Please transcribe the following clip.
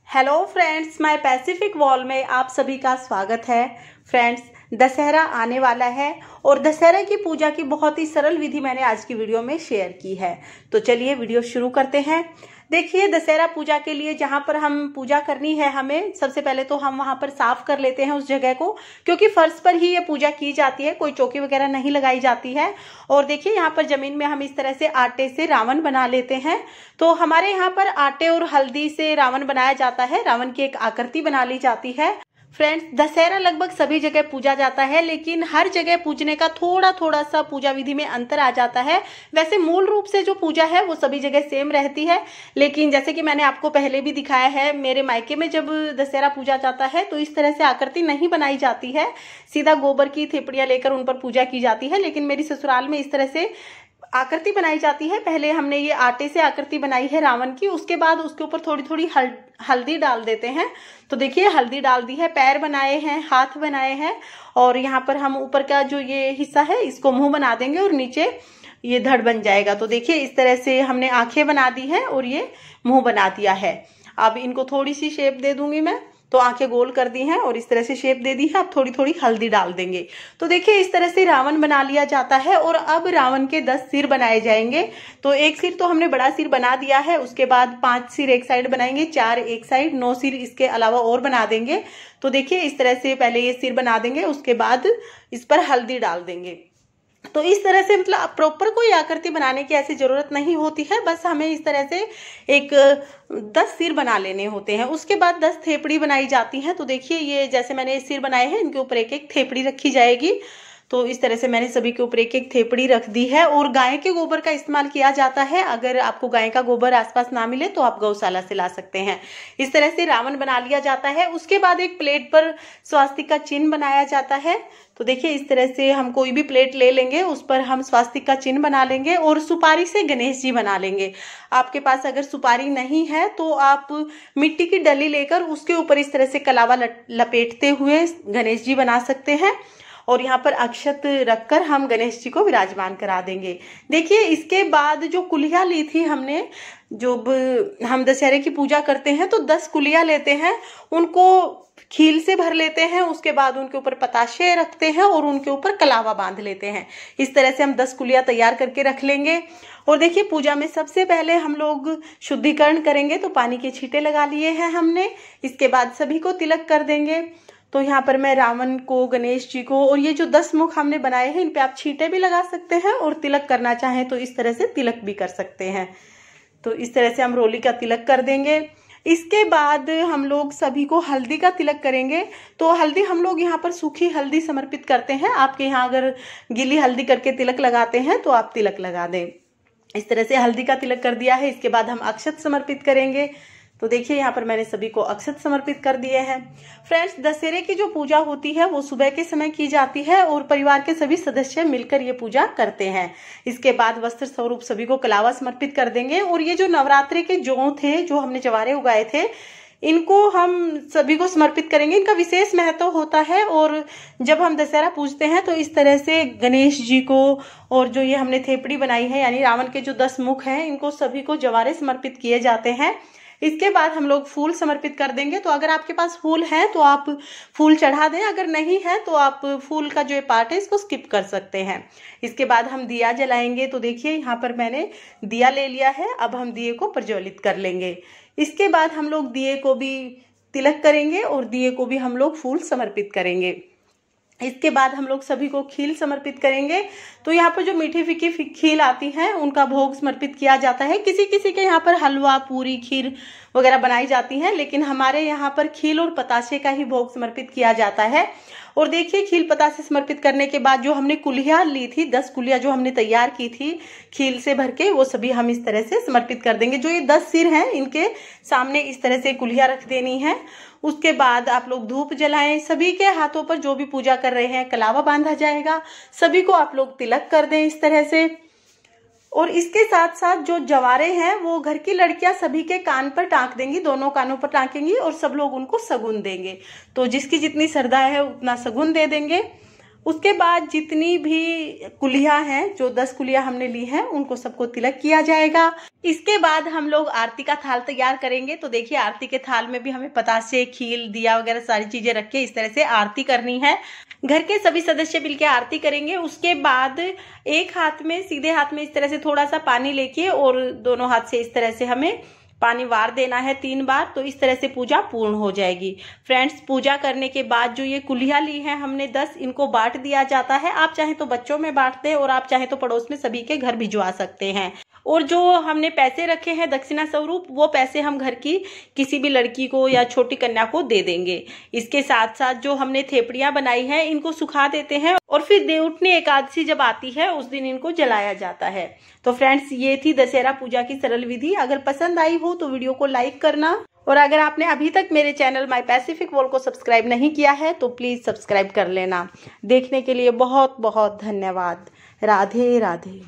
Hello friends, my Pacific wall में आप सभी का स्वागत है। फ्रेंड्स, दशहरा आने वाला है और दशहरा की पूजा की बहुत ही सरल विधि मैंने आज की वीडियो में शेयर की है। तो चलिए वीडियो शुरू करते हैं। देखिए, दशहरा पूजा के लिए जहां पर हम पूजा करनी है, हमें सबसे पहले तो हम वहां पर साफ कर लेते हैं उस जगह को, क्योंकि फर्श पर ही ये पूजा की जाती है, कोई चौकी वगैरह नहीं लगाई जाती है। और देखिए, यहाँ पर जमीन में हम इस तरह से आटे से रावण बना लेते हैं। तो हमारे यहाँ पर आटे और हल्दी से रावण बनाया जाता है, रावण की एक आकृति बना ली जाती है। फ्रेंड्स, दशहरा लगभग सभी जगह पूजा जाता है, लेकिन हर जगह पूजने का थोड़ा थोड़ा सा पूजा विधि में अंतर आ जाता है। वैसे मूल रूप से जो पूजा है वो सभी जगह सेम रहती है, लेकिन जैसे कि मैंने आपको पहले भी दिखाया है, मेरे मायके में जब दशहरा पूजा जाता है तो इस तरह से आकृति नहीं बनाई जाती है, सीधा गोबर की थेपड़ियां लेकर उन पर पूजा की जाती है। लेकिन मेरी ससुराल में इस तरह से आकृति बनाई जाती है। पहले हमने ये आटे से आकृति बनाई है रावण की, उसके बाद उसके ऊपर थोड़ी थोड़ी हल्दी डाल देते हैं। तो देखिए, हल्दी डाल दी है, पैर बनाए हैं, हाथ बनाए हैं, और यहाँ पर हम ऊपर का जो ये हिस्सा है इसको मुंह बना देंगे और नीचे ये धड़ बन जाएगा। तो देखिए, इस तरह से हमने आंखें बना दी हैं और ये मुंह बना दिया है। अब इनको थोड़ी सी शेप दे दूंगी मैं। तो आंखें गोल कर दी हैं और इस तरह से शेप दे दी है। अब थोड़ी थोड़ी हल्दी डाल देंगे। तो देखिए, इस तरह से रावण बना लिया जाता है। और अब रावण के 10 सिर बनाए जाएंगे। तो एक सिर तो हमने बड़ा सिर बना दिया है, उसके बाद 5 सिर एक साइड बनाएंगे, 4 एक साइड, 9 सिर इसके अलावा और बना देंगे। तो देखिए, इस तरह से पहले ये सिर बना देंगे, उसके बाद इस पर हल्दी डाल देंगे। तो इस तरह से मतलब प्रॉपर कोई आकृति बनाने की ऐसी जरूरत नहीं होती है, बस हमें इस तरह से एक 10 सिर बना लेने होते हैं। उसके बाद 10 थेपड़ी बनाई जाती हैं। तो देखिए, ये जैसे मैंने सिर बनाए हैं, इनके ऊपर एक एक थेपड़ी रखी जाएगी। तो इस तरह से मैंने सभी के ऊपर एक एक थेपड़ी रख दी है। और गाय के गोबर का इस्तेमाल किया जाता है। अगर आपको गाय का गोबर आसपास ना मिले तो आप गौशाला से ला सकते हैं। इस तरह से रावण बना लिया जाता है। उसके बाद एक प्लेट पर स्वास्तिक का चिन्ह बनाया जाता है। तो देखिए, इस तरह से हम कोई भी प्लेट ले लेंगे, उस पर हम स्वास्तिक का चिन्ह बना लेंगे और सुपारी से गणेश जी बना लेंगे। आपके पास अगर सुपारी नहीं है तो आप मिट्टी की डली लेकर उसके ऊपर इस तरह से कलावा लपेटते हुए गणेश जी बना सकते हैं। और यहाँ पर अक्षत रखकर हम गणेश जी को विराजमान करा देंगे। देखिए, इसके बाद जो कुलिया ली थी हमने, जो हम दशहरे की पूजा करते हैं तो 10 कुलिया लेते हैं, उनको खील से भर लेते हैं, उसके बाद उनके ऊपर पताशे रखते हैं और उनके ऊपर कलावा बांध लेते हैं। इस तरह से हम 10 कुलिया तैयार करके रख लेंगे। और देखिए, पूजा में सबसे पहले हम लोग शुद्धिकरण करेंगे। तो पानी के छींटे लगा लिए हैं हमने। इसके बाद सभी को तिलक कर देंगे। तो यहाँ पर मैं रावण को, गणेश जी को, और ये जो 10 मुख हमने बनाए हैं, इन पे आप छींटे भी लगा सकते हैं और तिलक करना चाहें तो इस तरह से तिलक भी कर सकते हैं। तो इस तरह से हम रोली का तिलक कर देंगे। इसके बाद हम लोग सभी को हल्दी का तिलक करेंगे। तो हल्दी हम लोग यहाँ पर सूखी हल्दी समर्पित करते हैं। आपके यहाँ अगर गीली हल्दी करके तिलक लगाते हैं तो आप तिलक लगा दें। इस तरह से हल्दी का तिलक कर दिया है। इसके बाद हम अक्षत समर्पित करेंगे। तो देखिए, यहाँ पर मैंने सभी को अक्षत समर्पित कर दिए हैं। फ्रेंड्स, दशहरे की जो पूजा होती है वो सुबह के समय की जाती है और परिवार के सभी सदस्य मिलकर ये पूजा करते हैं। इसके बाद वस्त्र स्वरूप सभी को कलावा समर्पित कर देंगे। और ये जो नवरात्रि के जौ थे, जो हमने जवारे उगाए थे, इनको हम सभी को समर्पित करेंगे। इनका विशेष महत्व होता है। और जब हम दशहरा पूजते हैं तो इस तरह से गणेश जी को, और जो ये हमने थेपड़ी बनाई है यानी रावण के जो 10 मुख हैं, इनको सभी को जवारे समर्पित किए जाते हैं। इसके बाद हम लोग फूल समर्पित कर देंगे। तो अगर आपके पास फूल है तो आप फूल चढ़ा दें, अगर नहीं है तो आप फूल का जो ये पार्ट है इसको स्किप कर सकते हैं। इसके बाद हम दिया जलाएंगे। तो देखिए, यहाँ पर मैंने दिया ले लिया है। अब हम दिए को प्रज्वलित कर लेंगे। इसके बाद हम लोग दिए को भी तिलक करेंगे और दिए को भी हम लोग फूल समर्पित करेंगे। इसके बाद हम लोग सभी को खील समर्पित करेंगे। तो यहाँ पर जो मीठी फीकी खील आती है उनका भोग समर्पित किया जाता है। किसी किसी के यहाँ पर हलवा, पूरी, खीर वगैरह बनाई जाती हैं, लेकिन हमारे यहाँ पर खील और पताशे का ही भोग समर्पित किया जाता है। और देखिए, खील पताशे समर्पित करने के बाद जो हमने कुलिया ली थी, 10 कुलिया जो हमने तैयार की थी खील से भर के, वो सभी हम इस तरह से समर्पित कर देंगे। जो ये 10 सिर हैं, इनके सामने इस तरह से कुलिया रख देनी है। उसके बाद आप लोग धूप जलाएं। सभी के हाथों पर जो भी पूजा कर रहे हैं कलावा बांधा जाएगा। सभी को आप लोग तिलक कर दें इस तरह से। और इसके साथ साथ जो जवारे हैं वो घर की लड़कियां सभी के कान पर टांक देंगी, दोनों कानों पर टांकेंगी और सब लोग उनको सगुन देंगे। तो जिसकी जितनी श्रद्धा है उतना सगुन दे देंगे। उसके बाद जितनी भी कुलियां हैं, जो 10 कुलियां हमने ली हैं, उनको सबको तिलक किया जाएगा। इसके बाद हम लोग आरती का थाल तैयार करेंगे। तो देखिए आरती के थाल में भी हमें पतासे, खील, दिया वगैरह सारी चीजें रख के इस तरह से आरती करनी है। घर के सभी सदस्य मिलकर आरती करेंगे। उसके बाद एक हाथ में, सीधे हाथ में इस तरह से थोड़ा सा पानी लेके और दोनों हाथ से इस तरह से हमें पानी वार देना है 3 बार। तो इस तरह से पूजा पूर्ण हो जाएगी। फ्रेंड्स, पूजा करने के बाद जो ये कुलिया ली है हमने 10, इनको बांट दिया जाता है। आप चाहे तो बच्चों में बांट दें और आप चाहे तो पड़ोस में सभी के घर भिजवा सकते हैं। और जो हमने पैसे रखे हैं दक्षिणा स्वरूप, वो पैसे हम घर की किसी भी लड़की को या छोटी कन्या को दे देंगे। इसके साथ साथ जो हमने थेपड़ियां बनाई हैं, इनको सुखा देते हैं और फिर देवउठनी एकादशी जब आती है उस दिन इनको जलाया जाता है। तो फ्रेंड्स, ये थी दशहरा पूजा की सरल विधि। अगर पसंद आई हो तो वीडियो को लाइक करना, और अगर आपने अभी तक मेरे चैनल माय पैसिफिक वर्ल्ड को सब्सक्राइब नहीं किया है तो प्लीज सब्सक्राइब कर लेना। देखने के लिए बहुत बहुत धन्यवाद। राधे राधे।